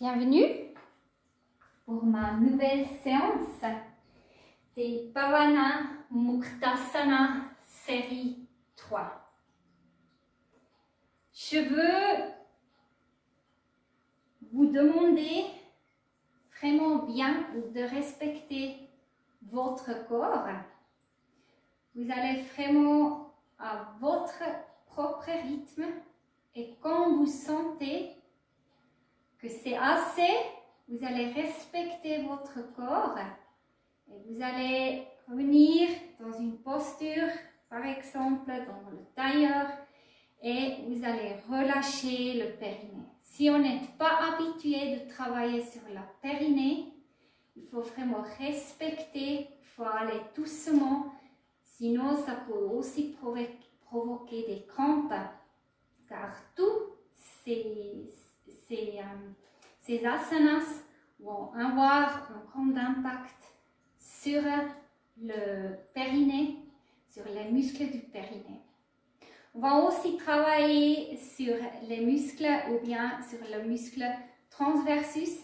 Bienvenue pour ma nouvelle séance des Pavana Muktasana série 3. Je veux vous demander vraiment bien de respecter votre corps. Vous allez vraiment à votre propre rythme et quand vous sentez que c'est assez, vous allez respecter votre corps et vous allez revenir dans une posture, par exemple dans le tailleur, et vous allez relâcher le périnée. Si on n'est pas habitué de travailler sur la périnée, il faut vraiment respecter, il faut aller doucement, sinon ça peut aussi provoquer des crampes, car tous ces asanas vont avoir un grand impact sur le périnée, sur les muscles du périnée. On va aussi travailler sur les muscles ou bien sur le muscle transversus.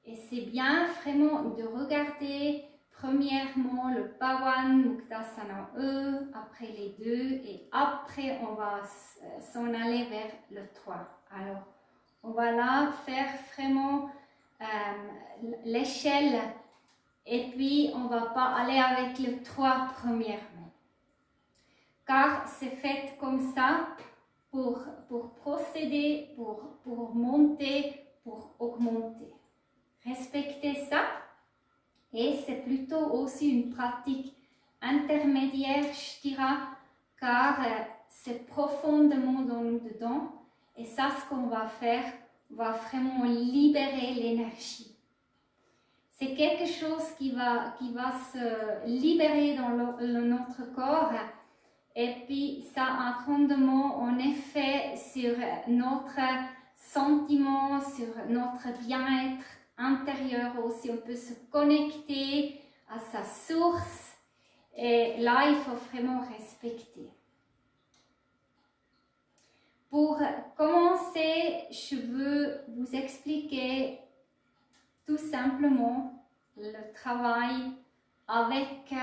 Et c'est bien vraiment de regarder premièrement le Pawan Muktasana E, après les deux et après on va s'en aller vers le 3. Alors, on va là faire vraiment l'échelle et puis on ne va pas aller avec le 3 premièrement. Car c'est fait comme ça pour procéder, pour monter, pour augmenter. Respectez ça et c'est plutôt aussi une pratique intermédiaire, je dirais, car c'est profondément dans nous dedans. Et ça, ce qu'on va faire, va vraiment libérer l'énergie. C'est quelque chose qui va se libérer dans notre corps et puis ça a un rendement en effet sur notre sentiment, sur notre bien-être intérieur aussi. On peut se connecter à sa source et là, il faut vraiment respecter. Pour commencer, je veux vous expliquer tout simplement le travail avec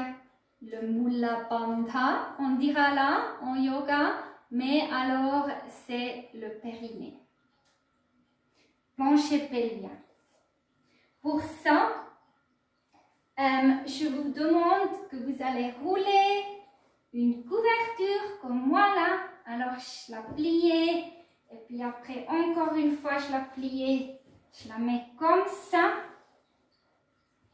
le Mula Bandha, on dira là en yoga, mais alors c'est le périnée. Plancher pelvien. Pour ça, je vous demande que vous allez rouler une couverture comme moi là. Alors je la plie et puis après encore une fois je la plie, je la mets comme ça.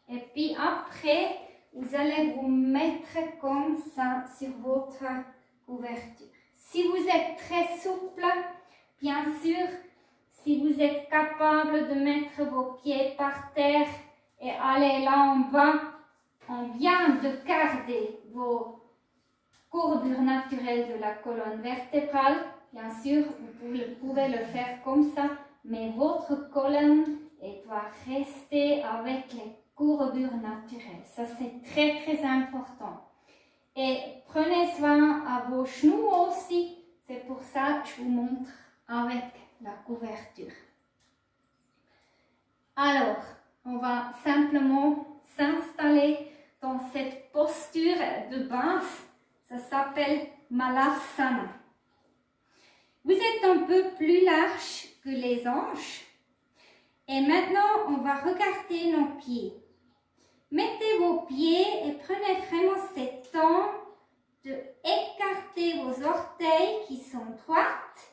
Et puis après vous allez vous mettre comme ça sur votre couverture. Si vous êtes très souple, bien sûr, si vous êtes capable de mettre vos pieds par terre et aller là en bas, on vient de garder vos courbure naturelle de la colonne vertébrale. Bien sûr, vous pouvez le faire comme ça, mais votre colonne doit rester avec les courbures naturelles. Ça, c'est très, très important. Et prenez soin à vos genoux aussi. C'est pour ça que je vous montre avec la couverture. Alors, on va simplement s'installer dans cette posture de base. Ça s'appelle Malasana. Vous êtes un peu plus large que les hanches. Et maintenant, on va regarder nos pieds. Mettez vos pieds et prenez vraiment ce temps d'écarter vos orteils qui sont droites.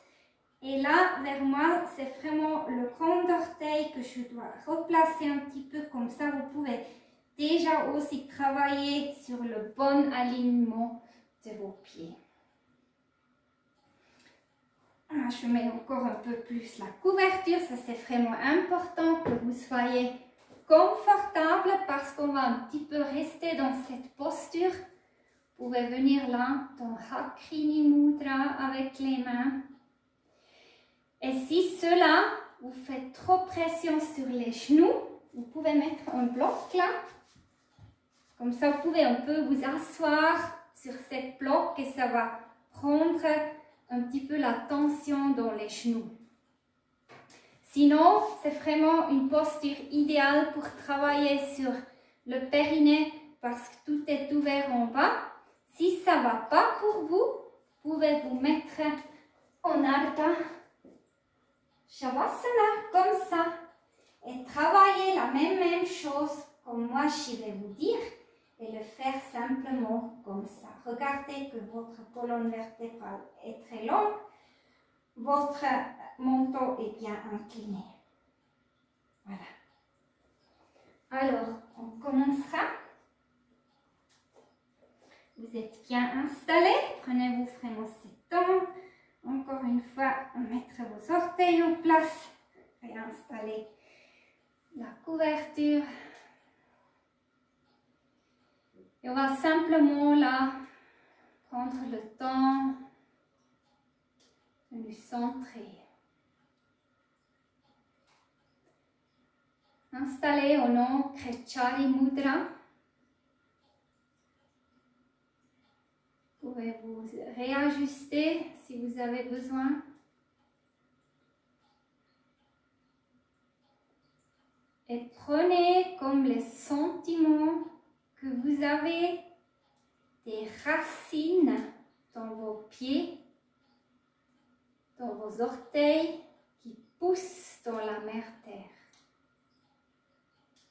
Et là, vers moi, c'est vraiment le grand orteil que je dois replacer un petit peu comme ça. Vous pouvez déjà aussi travailler sur le bon alignement de vos pieds. Je mets encore un peu plus la couverture, ça c'est vraiment important que vous soyez confortable parce qu'on va un petit peu rester dans cette posture. Vous pouvez venir là dans Hakrini Mudra avec les mains. Et si cela vous fait trop pression sur les genoux, vous pouvez mettre un bloc là. Comme ça, vous pouvez un peu vous asseoir sur cette bloc et ça va prendre un petit peu la tension dans les genoux. Sinon, c'est vraiment une posture idéale pour travailler sur le périnée parce que tout est ouvert en bas. Si ça ne va pas pour vous, vous pouvez vous mettre en Ardha Shavasana comme ça et travailler la même chose comme moi je vais vous dire et le faire simplement comme ça. Regardez que votre colonne vertébrale est très longue, votre menton est bien incliné. Voilà. Alors, on commencera. Vous êtes bien installé. Prenez-vous vraiment ce temps. Encore une fois, mettre vos orteils en place. Réinstaller la couverture. Et on va simplement là prendre le temps de nous centrer. Installez au nom Krechari Mudra. Vous pouvez vous réajuster si vous avez besoin. Et prenez comme les sentiments que vous avez des racines dans vos pieds, dans vos orteils qui poussent dans la mer Terre.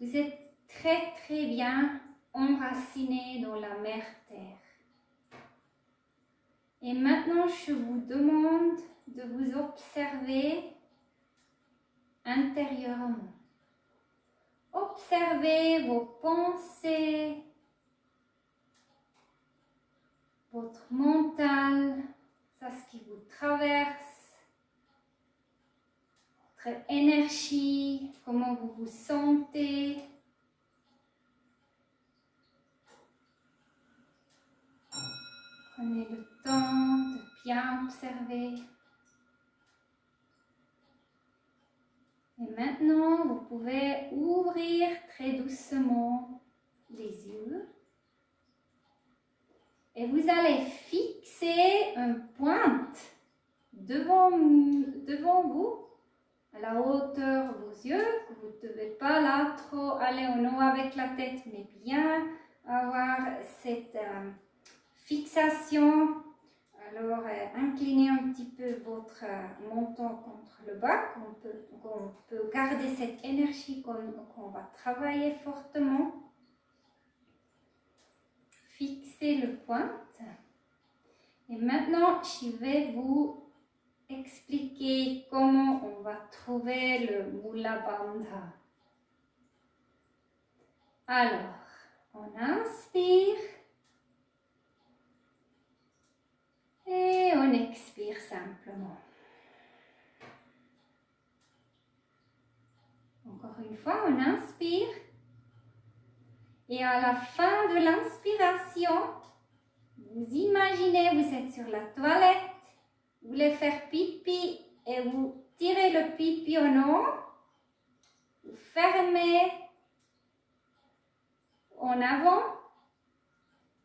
Vous êtes très bien enracinés dans la mer Terre. Et maintenant, je vous demande de vous observer intérieurement. Observez vos pensées, votre mental, ça ce qui vous traverse, votre énergie, comment vous vous sentez. Prenez le temps de bien observer. Et maintenant, vous pouvez ouvrir très doucement les yeux. Et vous allez fixer une pointe devant vous, à la hauteur de vos yeux. Vous ne devez pas là trop aller en haut avec la tête, mais bien avoir cette fixation. Alors, inclinez un petit peu votre menton contre le bas, qu'on peut garder cette énergie qu'on va travailler fortement. Fixez le pointe. Et maintenant, je vais vous expliquer comment on va trouver le Mula Bandha. Alors, on inspire. Et on expire simplement. Encore une fois, on inspire. Et à la fin de l'inspiration, vous imaginez, vous êtes sur la toilette, vous voulez faire pipi et vous tirez le pipi au nord, vous fermez en avant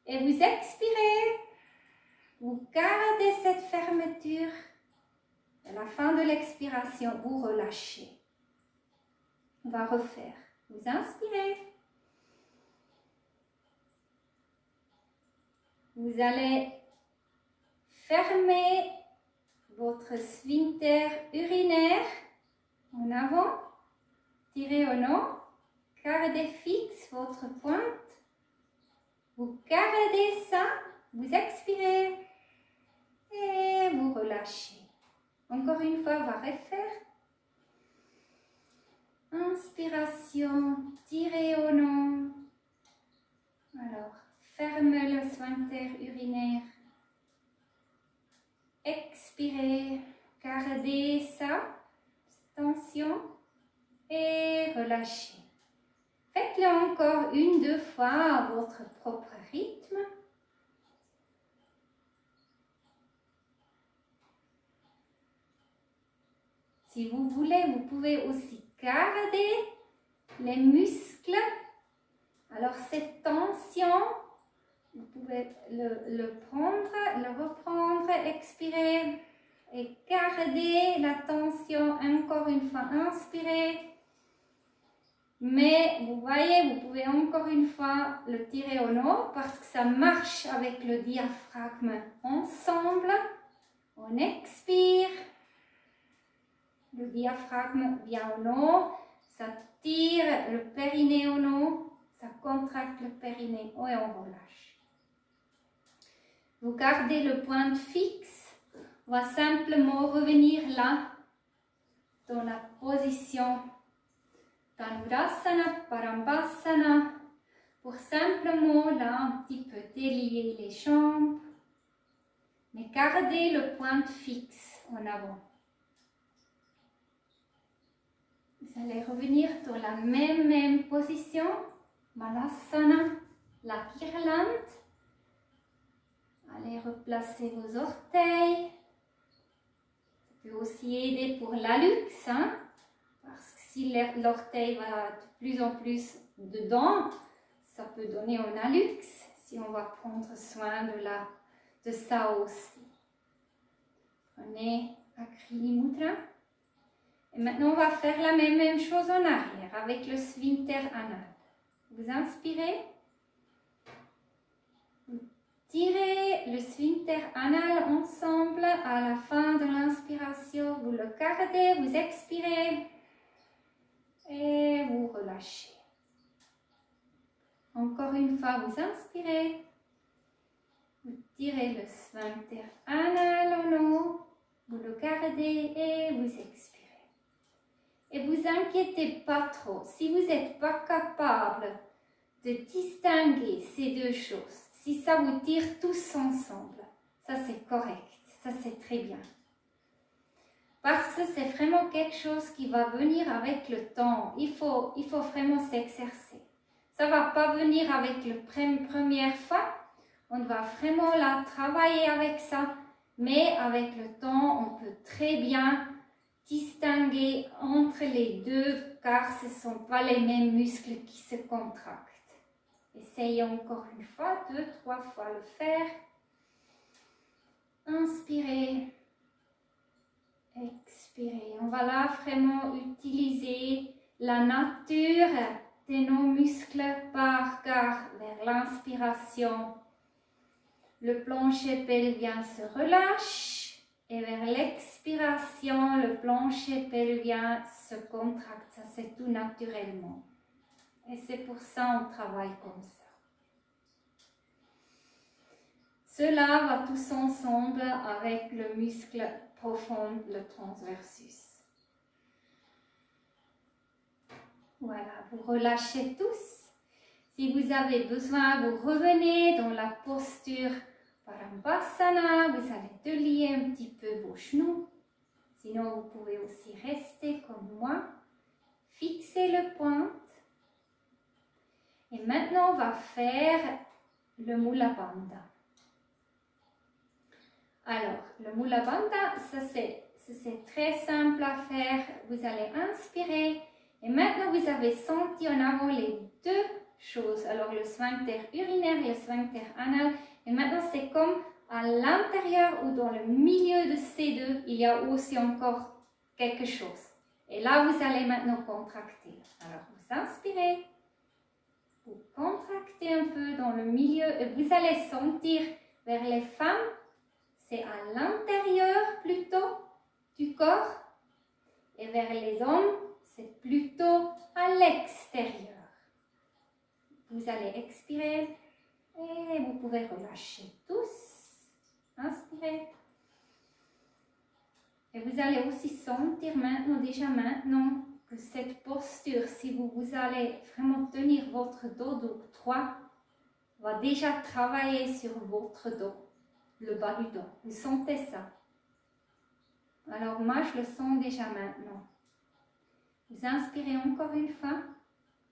et vous expirez. Vous gardez cette fermeture. À la fin de l'expiration, vous relâchez. On va refaire. Vous inspirez. Vous allez fermer votre sphincter urinaire en avant. Tirez au nord. Gardez fixe votre pointe. Vous gardez ça. Vous expirez. Et vous relâchez. Encore une fois, on va refaire. Inspiration, tirez au nord. Alors, ferme le sphincter urinaire. Expirez, gardez ça, tension et relâchez. Faites-le encore une, deux fois à votre propre rythme. Si vous voulez, vous pouvez aussi garder les muscles. Alors cette tension, vous pouvez le prendre, le reprendre, expirer et gardez la tension. Encore une fois, inspirez. Mais vous voyez, vous pouvez encore une fois le tirer au nord parce que ça marche avec le diaphragme ensemble. On expire. Le diaphragme vient au nord. Ça tire le périnée au nord. Ça contracte le périnée et on relâche. Vous gardez le point fixe. On va simplement revenir là, dans la position Dhanurasana, Parambhasana, pour simplement là un petit peu délier les jambes, mais gardez le point fixe en avant. Vous allez revenir dans la même position, Malasana, la guirlande. Allez replacer vos orteils. Ça peut aussi aider pour l'hallux, hein? Parce que si l'orteil va de plus en plus dedans, ça peut donner un hallux si on va prendre soin de ça aussi. Prenez Akri Mudra. Et maintenant, on va faire la même chose en arrière avec le sphincter anal. Vous inspirez. Vous tirez le sphincter anal ensemble à la fin de l'inspiration. Vous le gardez, vous expirez. Et vous relâchez. Encore une fois, vous inspirez. Vous tirez le sphincter anal en haut. Vous le gardez et vous expirez. Et vous inquiétez pas trop. Si vous n'êtes pas capable de distinguer ces deux choses, si ça vous tire tous ensemble, ça c'est correct. Ça c'est très bien. Parce que c'est vraiment quelque chose qui va venir avec le temps. Il faut vraiment s'exercer. Ça ne va pas venir avec la première fois. On va vraiment là travailler avec ça. Mais avec le temps, on peut très bien distinguer entre les deux car ce ne sont pas les mêmes muscles qui se contractent. Essayez encore une fois, 2, 3 fois le faire. Inspirez. Expirez. On va là vraiment utiliser la nature de nos muscles par car vers l'inspiration. Le plancher pelvien se relâche et vers l'expiration, le plancher pelvien se contracte. Ça, c'est tout naturellement. Et c'est pour ça qu'on travaille comme ça. Cela va tous ensemble avec le muscle profond, le transversus. Voilà, vous relâchez tous. Si vous avez besoin, vous revenez dans la posture Parambhasana. Vous allez délier un petit peu vos genoux. Sinon, vous pouvez aussi rester comme moi. Fixez le pointe. Et maintenant, on va faire le Mula Bandha. Alors, le Mula Bandha, ça c'est très simple à faire. Vous allez inspirer. Et maintenant, vous avez senti en avant les deux choses. Alors, le sphincter urinaire et le sphincter anal. Et maintenant, c'est comme à l'intérieur ou dans le milieu de ces deux, il y a aussi encore quelque chose. Et là, vous allez maintenant contracter. Alors, vous inspirez. Vous contractez un peu dans le milieu. Et vous allez sentir vers les femmes. C'est à l'intérieur plutôt du corps et vers les hommes, c'est plutôt à l'extérieur. Vous allez expirer et vous pouvez relâcher tous. Inspirez. Et vous allez aussi sentir déjà maintenant, que cette posture, si vous allez vraiment tenir votre dos droit, va déjà travailler sur votre dos. Le bas du dos. Vous sentez ça? Alors moi, je le sens déjà maintenant. Vous inspirez encore une fois.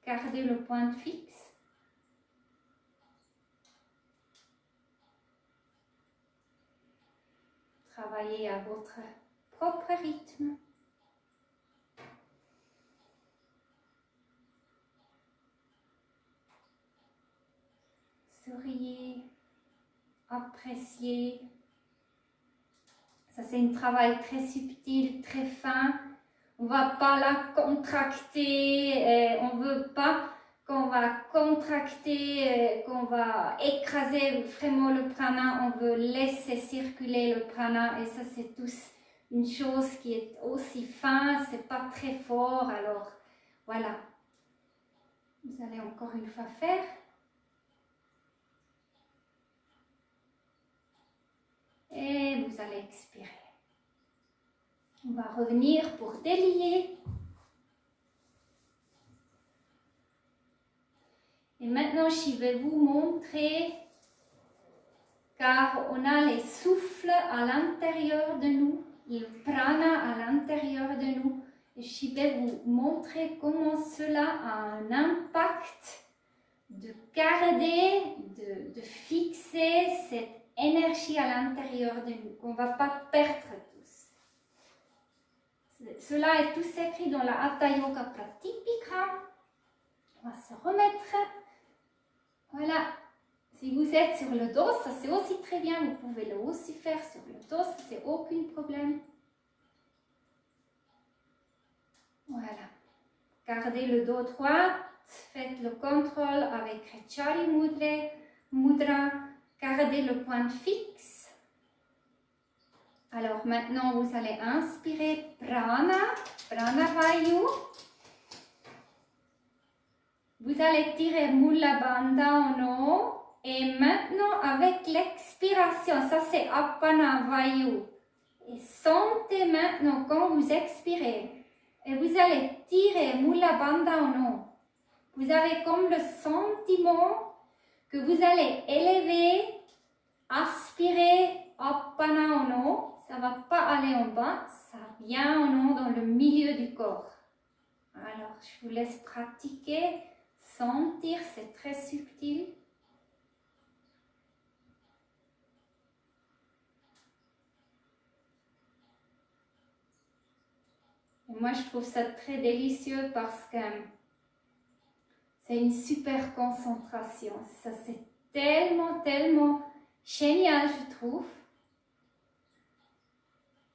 Gardez le point fixe. Travaillez à votre propre rythme. Souriez. Appréciez Ça, c'est un travail très subtil, très fin. On ne va pas la contracter, on ne veut pas qu'on va contracter, qu'on va écraser vraiment le prana. On veut laisser circuler le prana et ça, c'est tous une chose qui est aussi fin, c'est pas très fort. Alors, voilà. Vous allez encore une fois faire. Et vous allez expirer. On va revenir pour délier. Et maintenant, je vais vous montrer, car on a les souffles à l'intérieur de nous, le prana à l'intérieur de nous. Et je vais vous montrer comment cela a un impact de garder, de fixer cette énergie à l'intérieur de nous, qu'on ne va pas perdre tous. Cela est tous écrit dans la Hatha Yoga Pratipika. On va se remettre. Voilà. Si vous êtes sur le dos, ça c'est aussi très bien. Vous pouvez le aussi faire sur le dos, c'est aucun problème. Voilà. Gardez le dos droit. Faites le contrôle avec Rechari Mudra. Gardez le point fixe. Alors maintenant, vous allez inspirer Prana, Prana Vayu. Vous allez tirer Mula Bandha en haut. Et maintenant, avec l'expiration, ça c'est Apana Vayu. Et sentez maintenant quand vous expirez. Et vous allez tirer Mula Bandha en haut. Vous avez comme le sentiment que vous allez élever, aspirer Apana en haut. Ça ne va pas aller en bas, ça vient en haut dans le milieu du corps. Alors, je vous laisse pratiquer, sentir, c'est très subtil. Et moi, je trouve ça très délicieux parce que c'est une super concentration. Ça, c'est tellement génial, je trouve.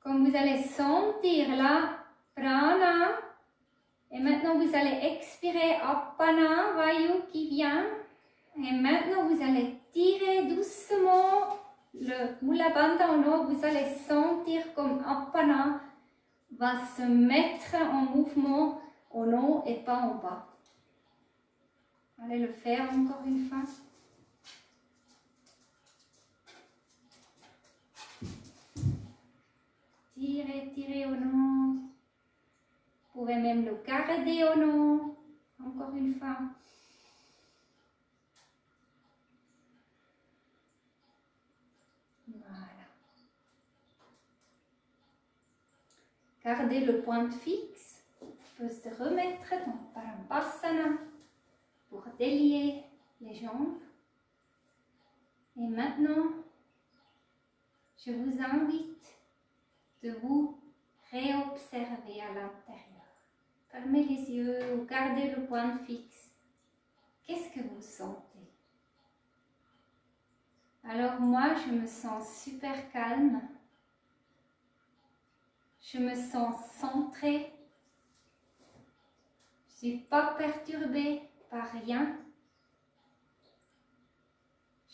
Comme vous allez sentir là, prana. Et maintenant, vous allez expirer Apana, Vayu qui vient. Et maintenant, vous allez tirer doucement le Mula Bandha en haut. Vous allez sentir comme Apana va se mettre en mouvement en haut et pas en bas. Allez le faire encore une fois. Tirez au nom. Vous pouvez même le garder au nom. Encore une fois. Voilà. Gardez le point fixe. On peut se remettre dans Parambhasana pour délier les jambes. Et maintenant, je vous invite de vous réobserver à l'intérieur. Fermez les yeux ou gardez le point fixe. Qu'est-ce que vous sentez? Alors moi, je me sens super calme. Je me sens centrée. Je ne suis pas perturbée par rien.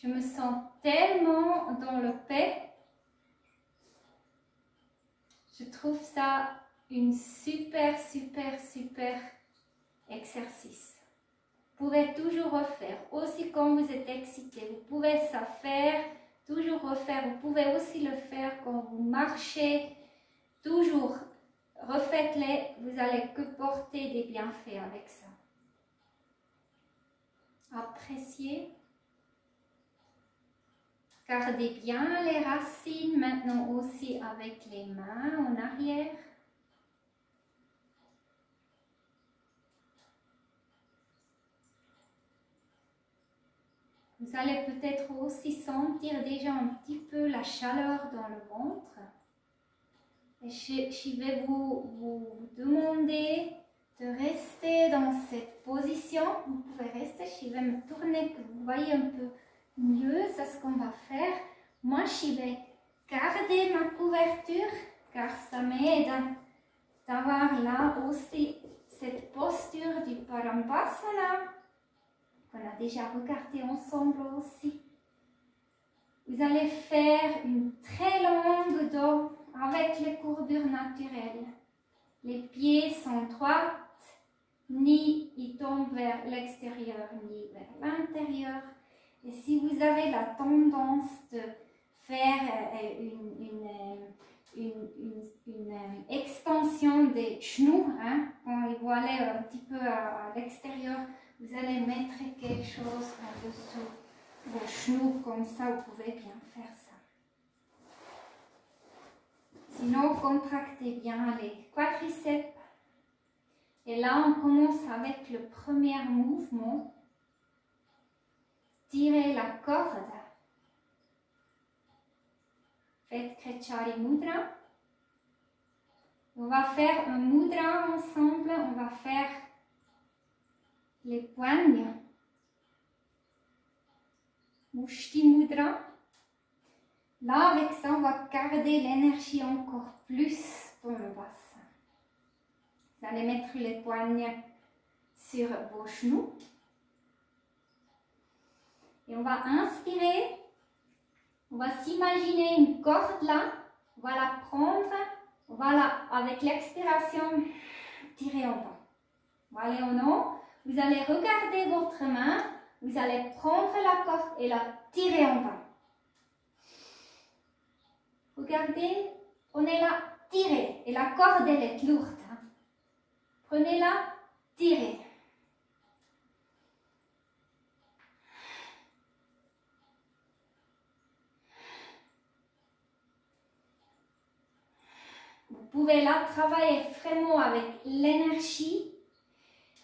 Je me sens tellement dans le paix. Je trouve ça une super exercice. Vous pouvez toujours refaire, aussi quand vous êtes excité. Vous pouvez ça faire, toujours refaire. Vous pouvez aussi le faire quand vous marchez. Toujours refaites-les, vous allez que porter des bienfaits avec ça. Appréciez. Gardez bien les racines maintenant aussi avec les mains en arrière. Vous allez peut-être aussi sentir déjà un petit peu la chaleur dans le ventre. Et je vais vous demander de rester dans cette position. Vous pouvez rester, je vais me tourner, que vous voyez un peu mieux, c'est ce qu'on va faire. Moi, je vais garder ma couverture car ça m'aide d'avoir là aussi cette posture du Padangusthasana qu'on a déjà regardé ensemble aussi. Vous allez faire une très longue dos avec les courbures naturelles. Les pieds sont droits, ni ils tombent vers l'extérieur ni vers l'intérieur. Et si vous avez la tendance de faire une extension des genoux, hein, quand ils vont aller un petit peu à l'extérieur, vous allez mettre quelque chose en-dessous vos genoux, comme ça vous pouvez bien faire ça. Sinon, contractez bien les quadriceps. Et là, on commence avec le premier mouvement. Tirez la corde. Faites Kretchari Mudra. On va faire un mudra ensemble. On va faire les poignes. Mushti Mudra. Là, avec ça, on va garder l'énergie encore plus dans le bassin. Vous allez mettre les poignes sur vos genoux. Et on va inspirer. On va s'imaginer une corde là. On va la prendre. On va la, avec l'expiration, tirer en bas. On va aller en haut. Vous allez regarder votre main. Vous allez prendre la corde et la tirer en bas. Regardez, prenez-la, tirez. Et la corde, elle est lourde. Hein. Prenez-la, tirez. Vous pouvez là travailler vraiment avec l'énergie.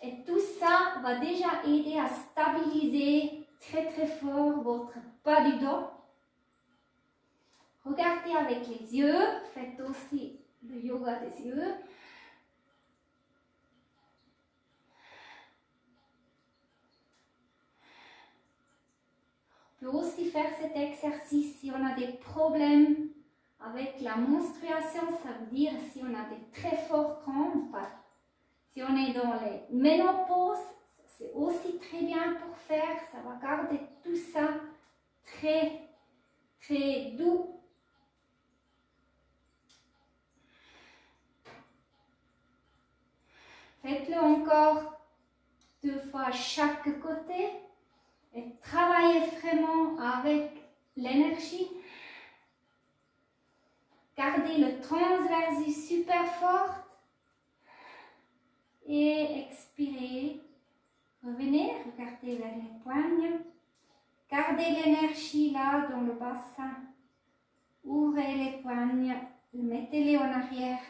Et tout ça va déjà aider à stabiliser très fort votre bas du dos. Regardez avec les yeux. Faites aussi le yoga des yeux. On peut aussi faire cet exercice si on a des problèmes avec la menstruation, ça veut dire si on a des très forts crampes. Si on est dans les ménopauses, c'est aussi très bien pour faire. Ça va garder tout ça très doux. Faites-le encore 2 fois chaque côté et travaillez vraiment avec l'énergie. Gardez le transversus super fort et expirez. Revenez, regardez vers les poignes. Gardez l'énergie là dans le bassin. Ouvrez les poignes, mettez-les en arrière.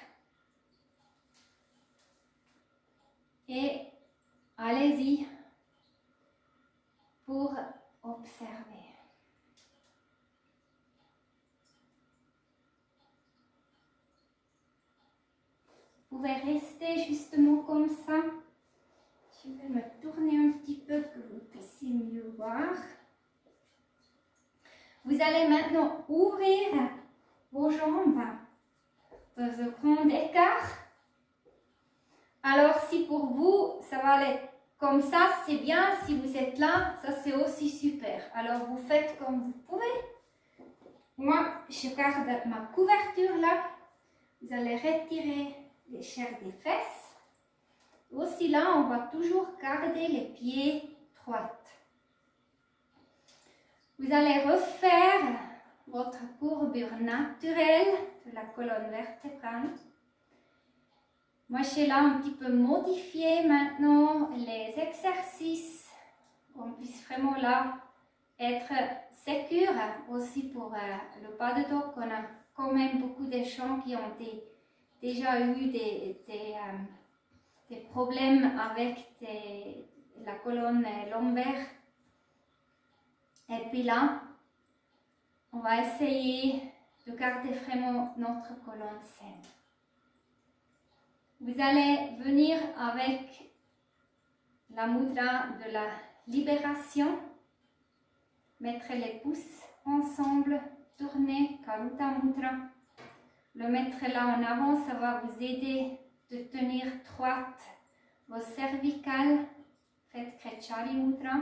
Et allez-y pour observer. Vous pouvez rester justement comme ça. Je vais me tourner un petit peu pour que vous puissiez mieux voir. Vous allez maintenant ouvrir vos jambes dans un grand écart. Alors si pour vous, ça va aller comme ça, c'est bien. Si vous êtes là, ça c'est aussi super. Alors vous faites comme vous pouvez. Moi, je garde ma couverture là. Vous allez retirer les chairs des fesses. Aussi là, on va toujours garder les pieds droits. Vous allez refaire votre courbure naturelle de la colonne vertébrale. Moi, j'ai là un petit peu modifié maintenant les exercices. On puisse vraiment là être sécure aussi pour le bas de dos, qu'on a quand même beaucoup de gens qui ont déjà eu des problèmes avec la colonne lombaire. Et puis là, on va essayer de garder vraiment notre colonne saine. Vous allez venir avec la mudra de la libération. Mettre les pouces ensemble, tourner, Karuta Mudra. Le mettre là en avant, ça va vous aider de tenir droite vos cervicales. Faites Kretchari Mudra.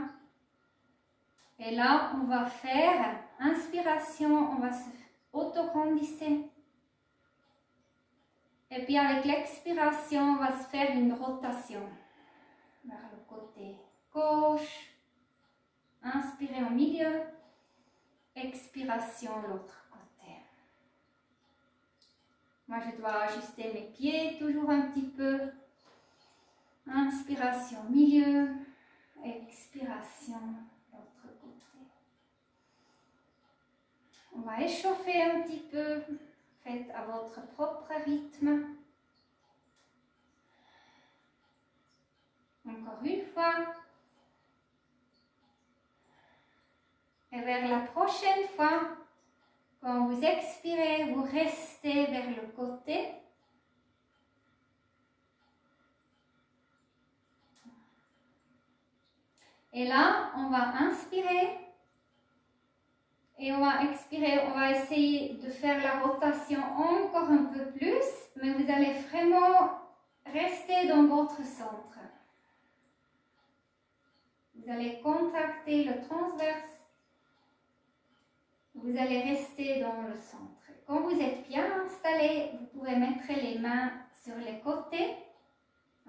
Et là, on va faire inspiration, on va se autoconditionner. Et puis avec l'expiration, on va se faire une rotation vers le côté gauche. Inspirez au milieu. Expiration l'autre côté. Moi, je dois ajuster mes pieds toujours un petit peu. Inspiration milieu. Expiration l'autre côté. On va échauffer un petit peu. Faites à votre propre rythme. Encore une fois. Et vers la prochaine fois, quand vous expirez, vous restez vers le côté. Et là, on va inspirer. Et on va expirer, on va essayer de faire la rotation encore un peu plus, mais vous allez vraiment rester dans votre centre. Vous allez contracter le transverse, vous allez rester dans le centre. Quand vous êtes bien installé, vous pouvez mettre les mains sur les côtés,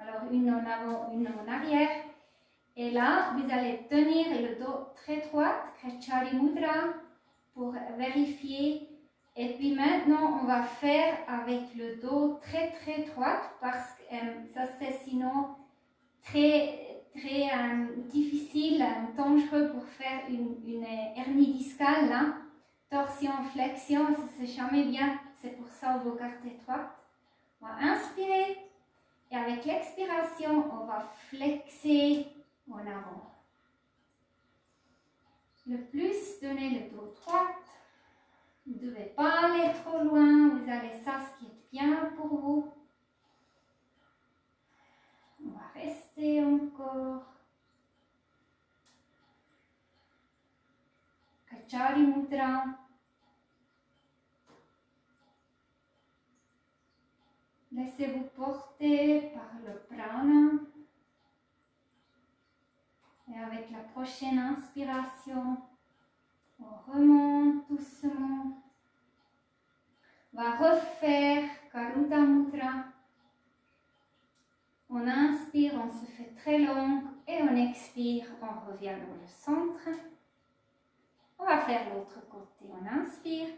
alors une en avant, une en arrière. Et là, vous allez tenir le dos très droit, Kretchari Mudra, pour vérifier. Et puis maintenant, on va faire avec le dos très très droit parce que ça c'est sinon très difficile, dangereux pour faire une hernie discale. Là. Torsion, flexion, ça c'est jamais bien. C'est pour ça on va garder droite. On va inspirer et avec l'expiration, on va flexer en avant. Le plus, donnez le dos droit. Vous ne devez pas aller trop loin. Vous allez ça ce qui est bien pour vous. On va rester encore. Kretchari Mudra. Laissez-vous porter par le prana. Et avec la prochaine inspiration, on remonte doucement. On va refaire Karuta Mudra. On inspire, on se fait très long et on expire, on revient dans le centre. On va faire l'autre côté. On inspire,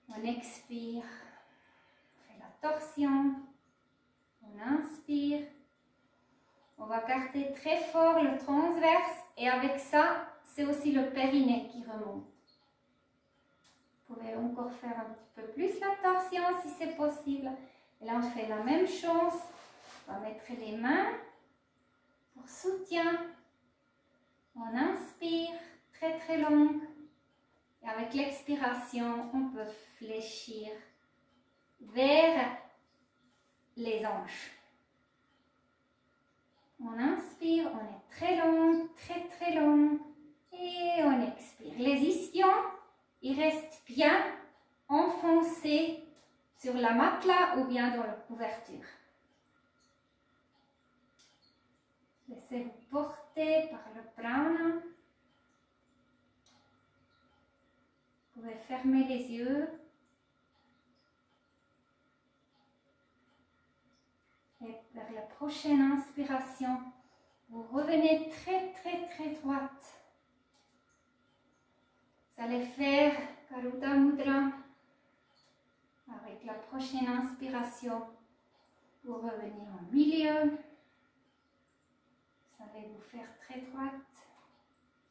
on expire, on fait la torsion, on inspire. On va garder très fort le transverse et avec ça, c'est aussi le périnée qui remonte. Vous pouvez encore faire un petit peu plus la torsion si c'est possible. Et là, on fait la même chose. On va mettre les mains pour soutien. On inspire, très très long. Et avec l'expiration, on peut fléchir vers les hanches. On inspire, on est très long, très long. Et on expire. Les ischions, ils restent bien enfoncés sur la matelas ou bien dans la couverture. Laissez-vous porter par le prana. Vous pouvez fermer les yeux. Et vers la prochaine inspiration, vous revenez très droite. Vous allez faire Karuta Mudra. Avec la prochaine inspiration, vous revenez au milieu. Vous allez vous faire très droite.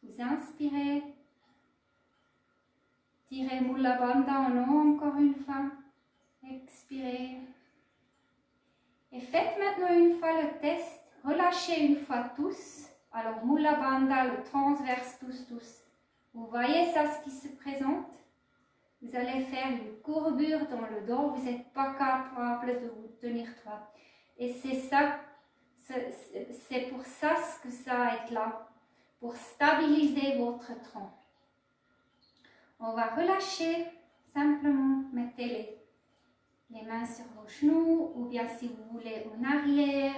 Vous inspirez. Tirez Mula Bandha en haut encore une fois. Expirez. Et faites maintenant une fois le test. Relâchez une fois tous. Alors Mula Bandha, le transverse, tous. Vous voyez ça, ce qui se présente? Vous allez faire une courbure dans le dos. Vous n'êtes pas capable de vous tenir droit. Et c'est ça, c'est pour ça que ça est là. Pour stabiliser votre tronc. on va relâcher. Simplement, mettez les mains sur vos genoux ou bien si vous voulez en arrière.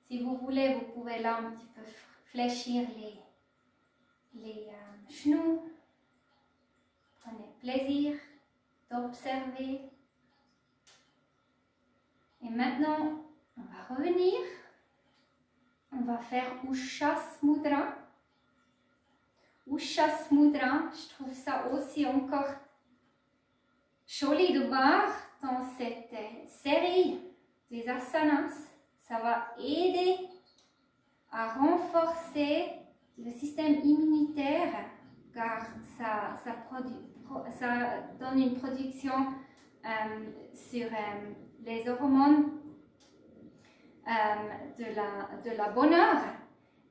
Si vous voulez, vous pouvez là un petit peu fléchir les genoux. Prenez plaisir d'observer. Et maintenant, on va revenir. On va faire Ushas Mudra. Ushas Mudra, je trouve ça aussi encore joli de voir dans cette série des asanas. Ça va aider à renforcer le système immunitaire car ça donne une production sur les hormones de la bonheur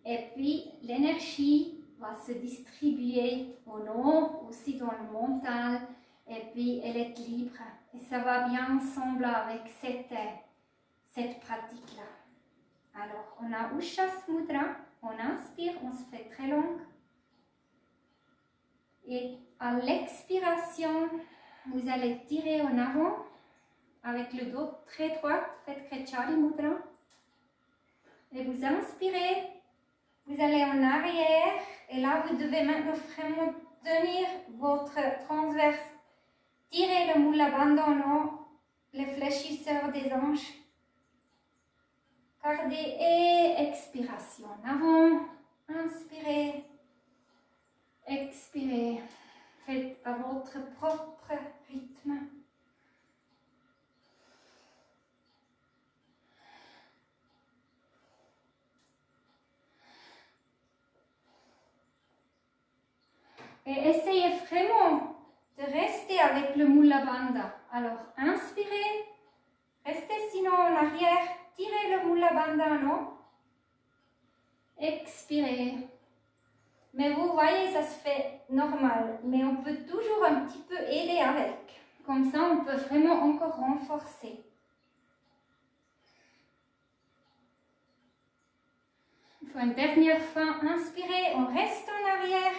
et puis l'énergie va se distribuer au nord, aussi dans le mental et puis elle est libre et ça va bien ensemble avec cette pratique-là. Alors, on a Ushas Mudra, on inspire, on se fait très long. Et à l'expiration, vous allez tirer en avant avec le dos très droit, faites Kretchali Mudra. Et vous inspirez, vous allez en arrière. Et là, vous devez maintenant vraiment tenir votre transverse. Tirez le Mula Bandha en haut, le fléchisseur des hanches. Gardez et expiration en avant. Inspirez, expirez. Faites à votre propre rythme. Et essayez vraiment de rester avec le Mula Bandha. Alors, inspirez, restez sinon en arrière, tirez le Mula Bandha en haut, expirez. Mais vous voyez, ça se fait normal, mais on peut toujours un petit peu aider avec. Comme ça, on peut vraiment encore renforcer. Il faut une dernière fois inspirer, on reste en arrière.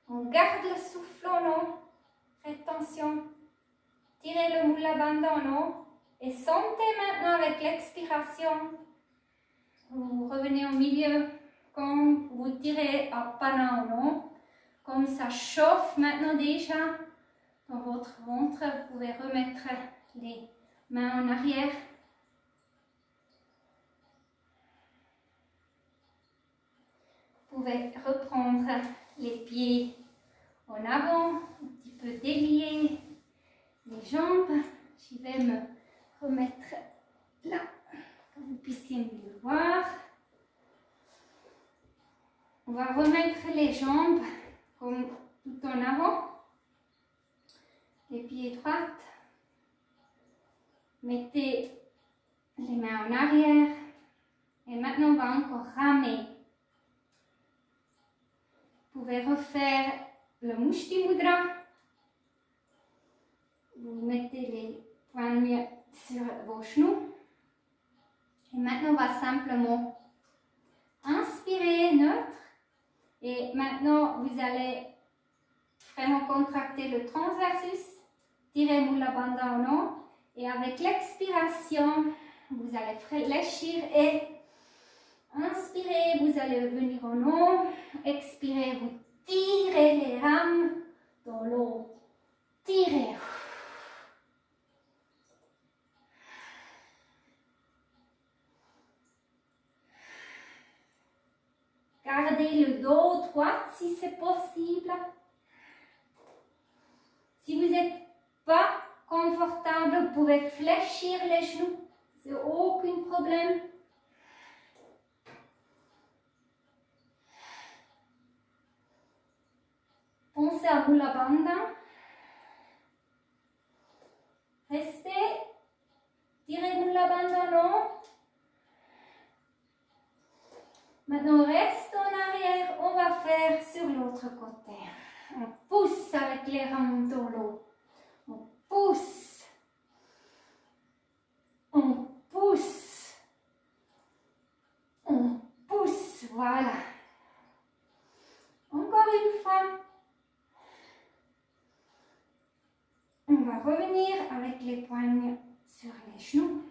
On garde le souffle en haut, rétention, tirez le Mula Bandha en haut et sentez maintenant avec l'expiration. Vous revenez au milieu, comme vous tirez à Apana en haut, comme ça chauffe maintenant déjà dans votre ventre. Vous pouvez remettre les mains en arrière. Vous pouvez reprendre les pieds en avant, un petit peu délier les jambes. Je vais me remettre là, pour que vous puissiez mieux voir. On va remettre les jambes comme tout en avant, les pieds droits. Mettez les mains en arrière et maintenant on va encore ramer. Vous pouvez refaire le Mushti Mudra. Vous mettez les poignets sur vos genoux. Et maintenant, on va simplement inspirer neutre. Et maintenant, vous allez vraiment contracter le transversus. Tirez Mula Bandha en haut. Et avec l'expiration, vous allez fléchir et inspirez, vous allez venir en haut. Expirez, vous tirez les rames dans l'eau. Tirez. Gardez le dos droit si c'est possible. Si vous n'êtes pas confortable, vous pouvez fléchir les genoux. C'est aucun problème. Pensez à Mula Bandha. Restez. Tirez Mula Bandha en haut. Maintenant, on reste en arrière. On va faire sur l'autre côté. On pousse avec les rames dans l'eau. On pousse. On pousse. On pousse. Voilà. Encore une fois. va revenir avec les poignes sur les genoux.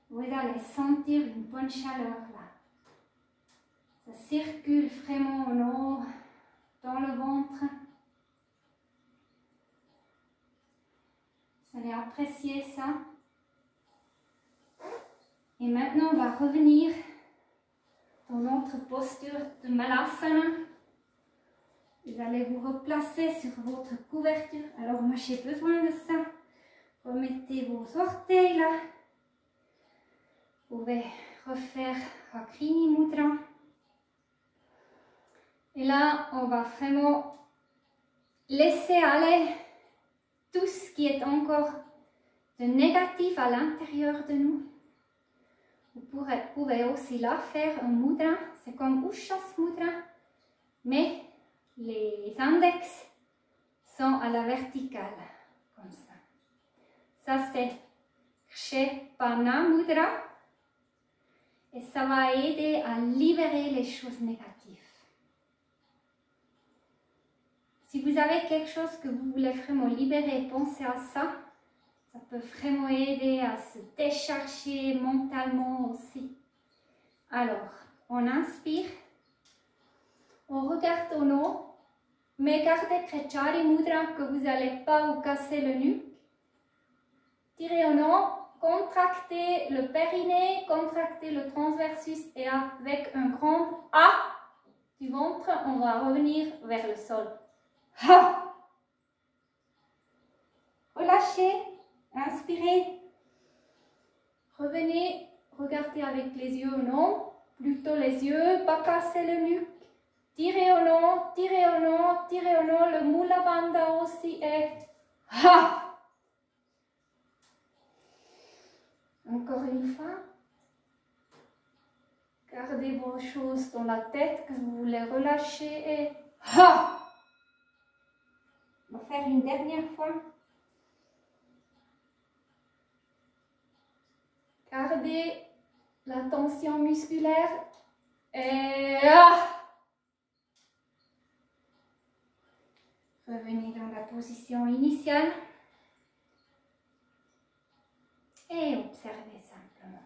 Vous allez sentir une bonne chaleur là. Ça circule vraiment en haut dans le ventre. Vous allez apprécier ça. Et maintenant, on va revenir dans notre posture de Malasana. Vous allez vous replacer sur votre couverture. Alors, moi, j'ai besoin de ça. Remettez vos orteils là. Vous pouvez refaire Hakrini Mudra. Et là, on va vraiment laisser aller tout ce qui est encore de négatif à l'intérieur de nous. Vous pouvez aussi là faire un mudra, c'est comme Ushas Mudra, mais les index sont à la verticale, comme ça. Ça c'est Kshepana Mudra et ça va aider à libérer les choses négatives. Si vous avez quelque chose que vous voulez vraiment libérer, pensez à ça. Ça peut vraiment aider à se décharger mentalement aussi. Alors, on inspire, on regarde en haut, mais gardez Kretchari Mudra que vous n'allez pas vous casser le nuque. Tirez en haut, contractez le périnée, contractez le transversus et avec un grand A du ventre, on va revenir vers le sol. Ha! Relâchez. Inspirez, revenez, regardez avec les yeux au nom, plutôt les yeux, pas casser le nuque. Tirez au nom, tirez au nom, tirez au nom, le Mula Bandha aussi est ha! Encore une fois, gardez vos choses dans la tête que vous voulez relâcher et ha! On va faire une dernière fois. Gardez la tension musculaire et revenez dans la position initiale et observez simplement.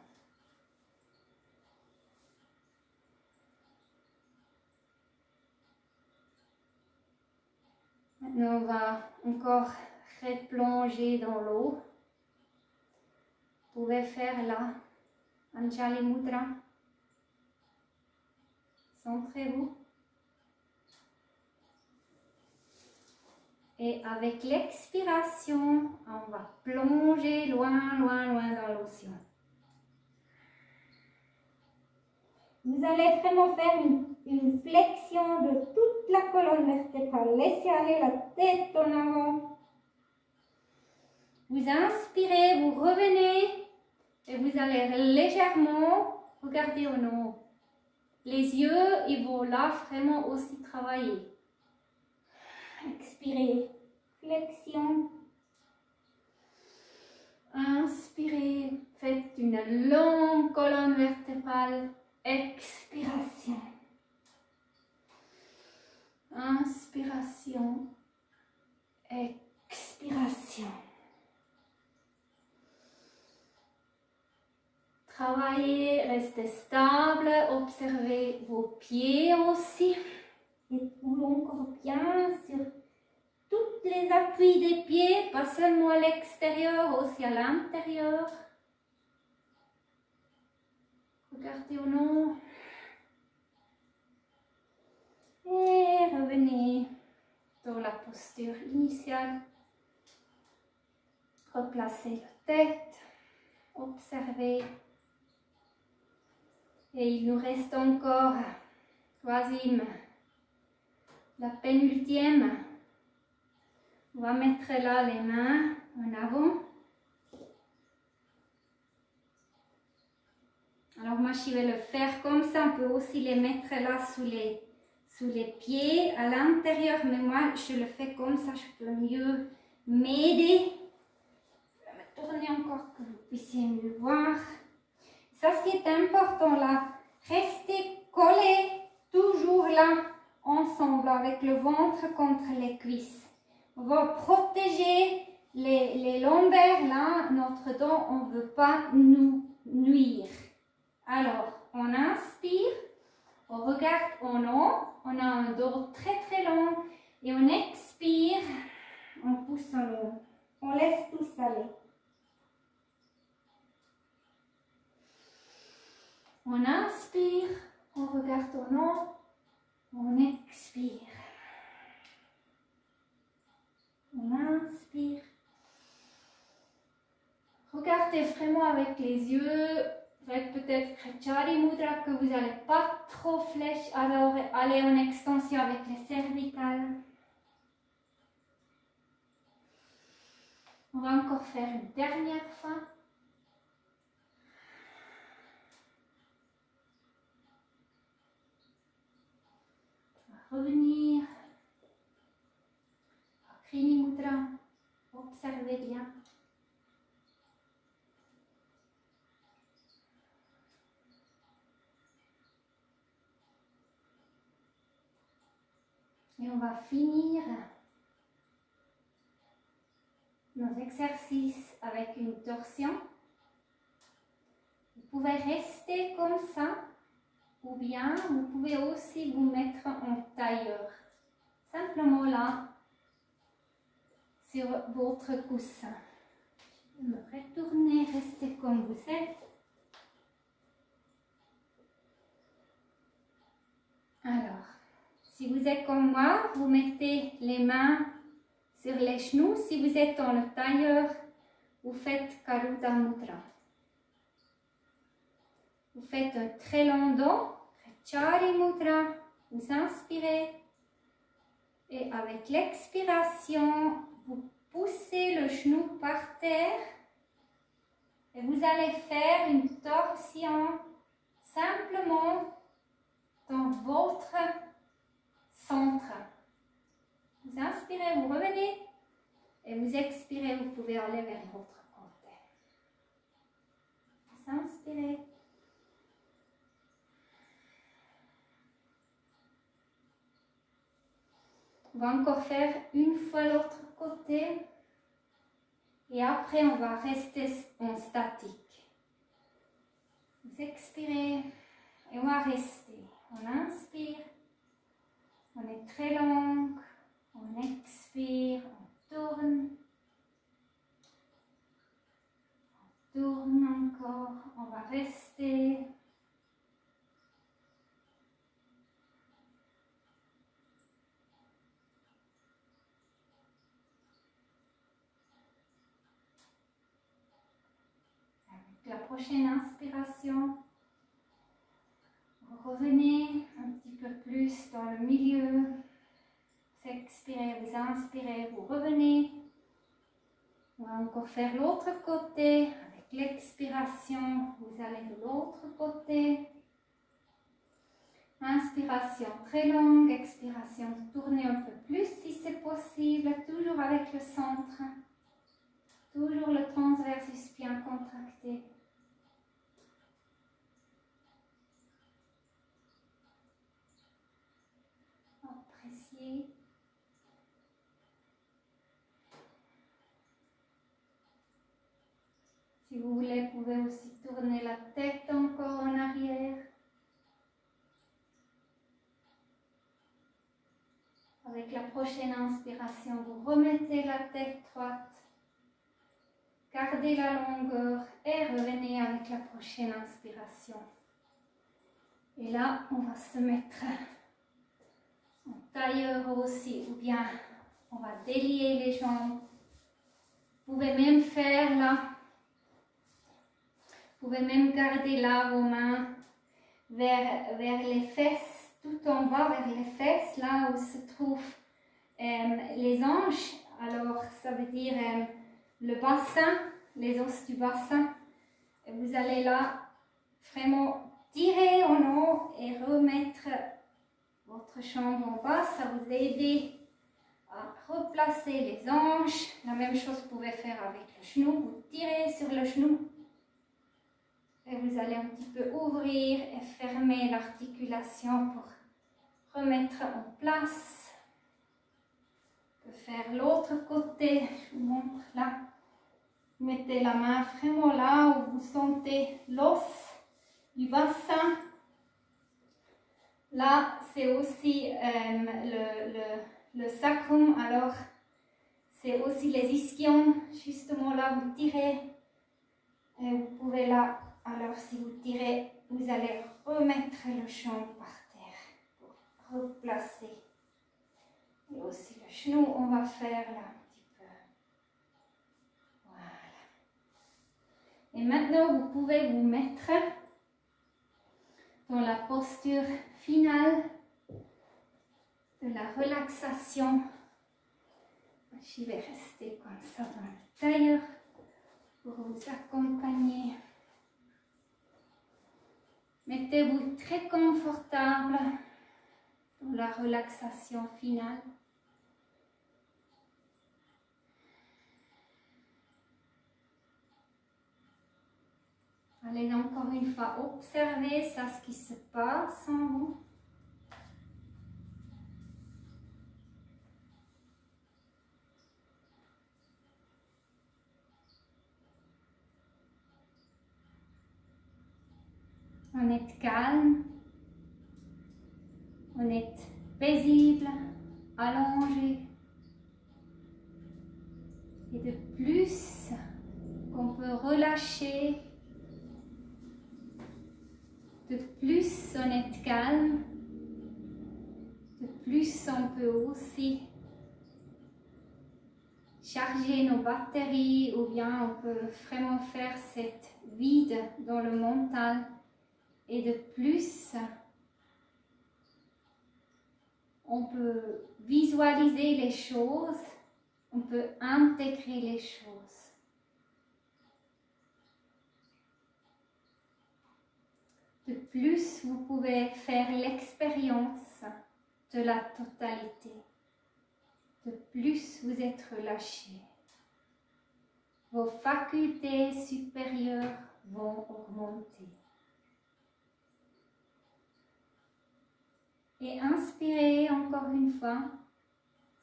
Maintenant, on va encore replonger dans l'eau. Vous pouvez faire là, Anjali Mudra. Centrez-vous. Et avec l'expiration, on va plonger loin, loin, loin dans l'océan. Vous allez vraiment faire une flexion de toute la colonne vertébrale. Laissez aller la tête en avant. Vous inspirez, vous revenez. Et vous allez légèrement regarder en haut. Les yeux, ils vont là vraiment aussi travailler. Expirez, flexion. Inspirez, faites une longue colonne vertébrale. Expiration. Inspiration. Expiration. Travaillez, restez stable, observez vos pieds aussi. Et vous encore bien sur tous les appuis des pieds, pas seulement à l'extérieur, aussi à l'intérieur. Regardez au nom. Et revenez dans la posture initiale. Replacez la tête. Observez. Et il nous reste encore quasi la pénultième. On va mettre là les mains en avant. Alors moi je vais le faire comme ça. On peut aussi les mettre là sous les pieds à l'intérieur. Mais moi je le fais comme ça. Je peux mieux m'aider. Je vais me tourner encore que vous puissiez mieux voir. Ça, ce qui est important là, restez collés toujours là, ensemble, avec le ventre contre les cuisses. On va protéger les lombaires, là, notre dos, on ne veut pas nous nuire. Alors, on inspire, on regarde en haut, on a un dos très très long et on expire, on pousse en haut. On laisse tout aller. On inspire, on regarde en haut, on expire. On inspire. Regardez vraiment avec les yeux. Faites peut-être Kretchari Mudra que vous n'allez pas trop flèche. Alors allez en extension avec les cervicales. On va encore faire une dernière fois. On va revenir. Krini Mudra. Observez bien. Et on va finir nos exercices avec une torsion. Vous pouvez rester comme ça ou bien vous pouvez aussi vous mettre en tailleur. Simplement là, sur votre coussin. Je vais me retourner, restez comme vous êtes. Alors, si vous êtes comme moi, vous mettez les mains sur les genoux. Si vous êtes dans le tailleur, vous faites Garuda Mudra. Vous faites un très long dos, Kretchari Mudra. Vous inspirez et avec l'expiration, vous poussez le genou par terre et vous allez faire une torsion simplement dans votre centre. Vous inspirez, vous revenez et vous expirez, vous pouvez aller vers l'autre côté. Vous inspirez. On va encore faire une fois l'autre côté et après on va rester en statique. Vous expirez et on va rester. On inspire, on est très long, on expire, on tourne encore, on va rester. La prochaine inspiration, vous revenez un petit peu plus dans le milieu, vous expirez, vous inspirez, vous revenez. On va encore faire l'autre côté, avec l'expiration, vous allez de l'autre côté. Inspiration très longue, expiration, tournez un peu plus si c'est possible, toujours avec le centre, toujours le transversus bien contracté. Appréciez. Si vous voulez, vous pouvez aussi tourner la tête encore en arrière. Avec la prochaine inspiration, vous remettez la tête droite. Gardez la longueur et revenez avec la prochaine inspiration. Et là, on va se mettre en tailleur aussi, ou bien on va délier les jambes. Vous pouvez même faire là, vous pouvez même garder là vos mains vers les fesses, tout en bas vers les fesses, là où se trouvent les hanches. Alors ça veut dire le bassin, les os du bassin. Et vous allez là vraiment tirer en haut et remettre votre jambe en bas. Ça vous aide à replacer les hanches. La même chose vous pouvez faire avec le genou. Vous tirez sur le genou. Et vous allez un petit peu ouvrir et fermer l'articulation pour remettre en place. faire l'autre côté. Je vous montre là. Mettez la main vraiment là où vous sentez l'os du bassin. Là, c'est aussi le sacrum, alors c'est aussi les ischions. Justement là, vous tirez. Et vous pouvez là, alors si vous tirez, vous allez remettre le champ par terre pour replacer. Et aussi le genou, on va faire là un petit peu. Voilà. Et maintenant, vous pouvez vous mettre dans la posture finale de la relaxation. Je vais rester comme ça dans le tailleur pour vous accompagner. Mettez-vous très confortable dans la relaxation finale. Allez encore une fois observer ça, ce qui se passe en vous. On est calme, on est paisible, allongé. Et de plus qu'on peut relâcher, de plus on est calme, de plus on peut aussi charger nos batteries ou bien on peut vraiment faire cette vide dans le mental. Et de plus, on peut visualiser les choses, on peut intégrer les choses. De plus, vous pouvez faire l'expérience de la totalité. De plus, vous êtes relâché. Vos facultés supérieures vont augmenter. Et inspirez encore une fois.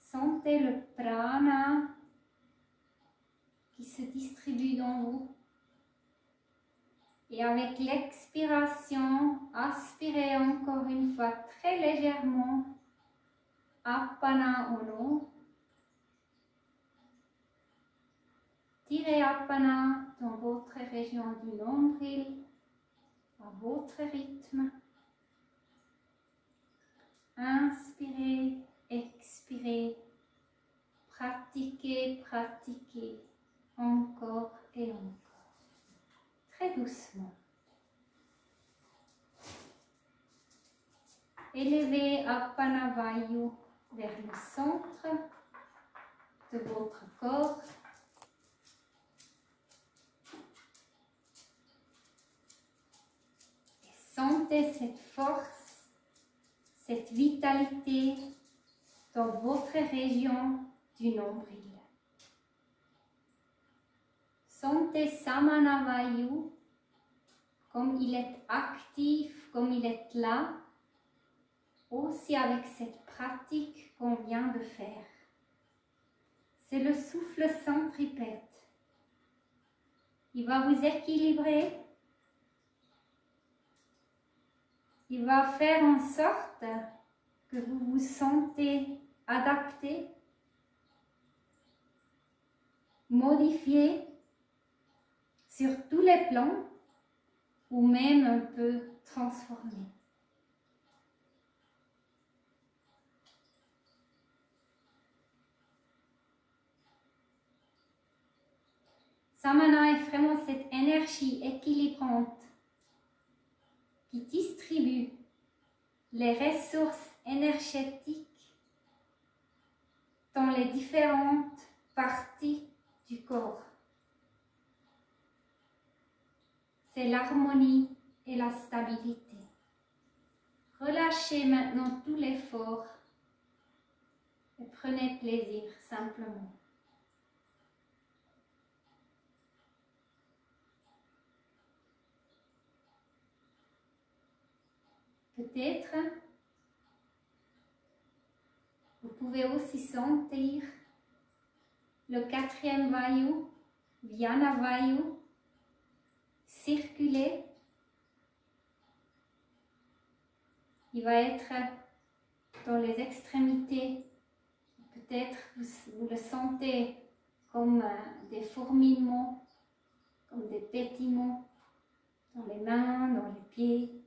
Sentez le prana qui se distribue dans vous. Et avec l'expiration, aspirez encore une fois très légèrement. Apana Uno. Tirez Apana dans votre région du nombril, à votre rythme. Inspirez, expirez, pratiquez, pratiquez, encore et encore, très doucement. Élevez Apana Vayu vers le centre de votre corps. Et sentez cette force, cette vitalité dans votre région du nombril. Sentez Samana Vayu comme il est actif, comme il est là, aussi avec cette pratique qu'on vient de faire. C'est le souffle centripète. Il va vous équilibrer. Il va faire en sorte que vous vous sentez adapté, modifié sur tous les plans ou même un peu transformé. Samana est vraiment cette énergie équilibrante qui distribue les ressources énergétiques dans les différentes parties du corps. C'est l'harmonie et la stabilité. Relâchez maintenant tout l'effort et prenez plaisir simplement. Peut-être, vous pouvez aussi sentir le quatrième vayu, Vyana Vayu, circuler. Il va être dans les extrémités. Peut-être vous le sentez comme des fourmillements, comme des pétillements dans les mains, dans les pieds.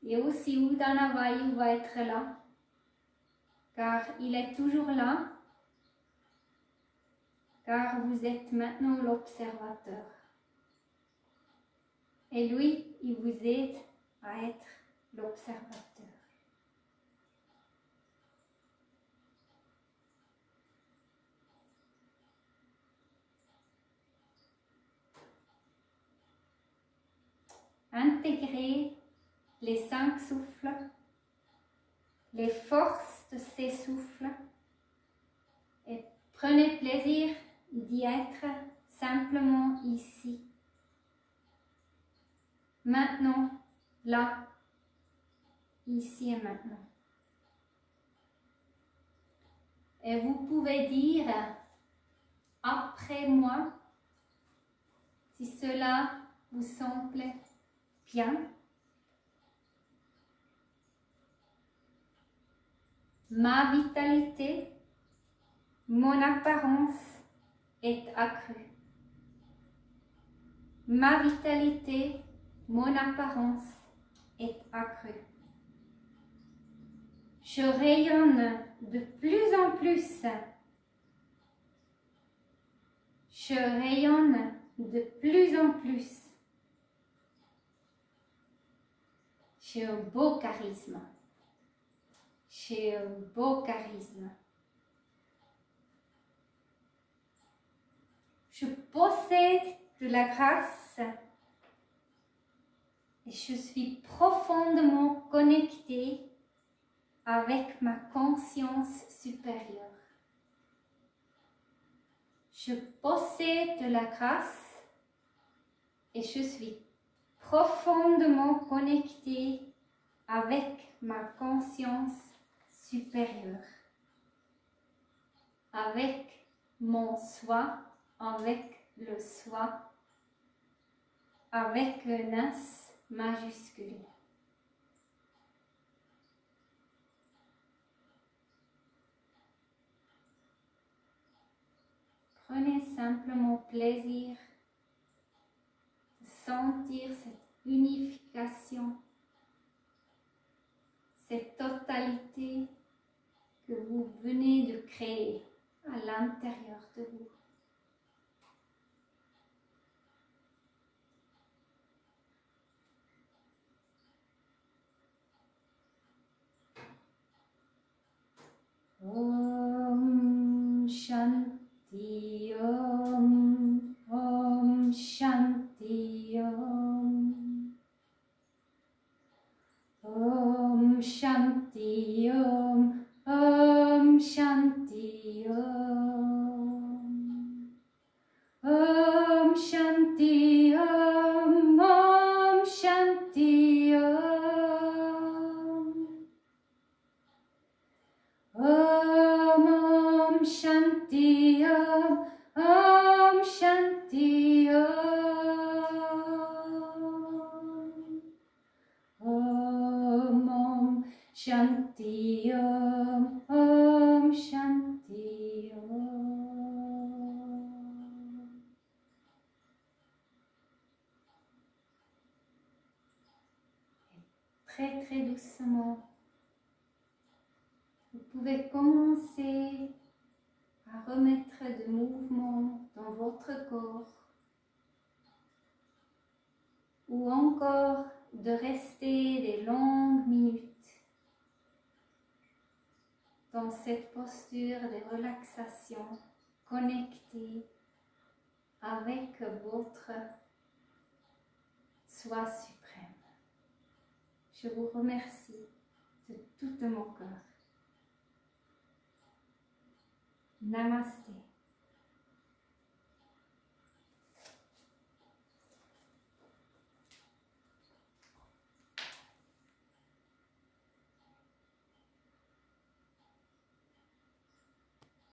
Et aussi Udana Vayu va être là, car il est toujours là, car vous êtes maintenant l'observateur. Et lui, il vous aide à être l'observateur. Intégrez les 5 souffles, les forces de ces souffles et prenez plaisir d'y être simplement ici. Maintenant, là, ici et maintenant. Et vous pouvez dire après moi, si cela vous semble bien. Ma vitalité, mon apparence est accrue. Ma vitalité, mon apparence est accrue. Je rayonne de plus en plus. Je rayonne de plus en plus. J'ai un beau charisme. J'ai un beau charisme. Je possède de la grâce et je suis profondément connectée avec ma conscience supérieure. Je possède de la grâce et je suis profondément connectée avec ma conscience supérieure, avec mon soi, avec le soi, avec un S majuscule. Prenez simplement plaisir de sentir cette unification, cette totalité que vous venez de créer à l'intérieur de vous. Om Shanti Om, Om Shanti Om, Om Shanti Om, Om Shanti Om, Om Shanti Om, Om Shanti Om. Om Shanti Om, Om Shanti Om, Om Shanti Om, Om Shanti Om. Très très doucement, vous pouvez commencer à remettre de mouvement dans votre corps ou encore de rester des longues minutes dans cette posture de relaxation connectée avec votre soi suprême. Je vous remercie de tout mon cœur. Namaste.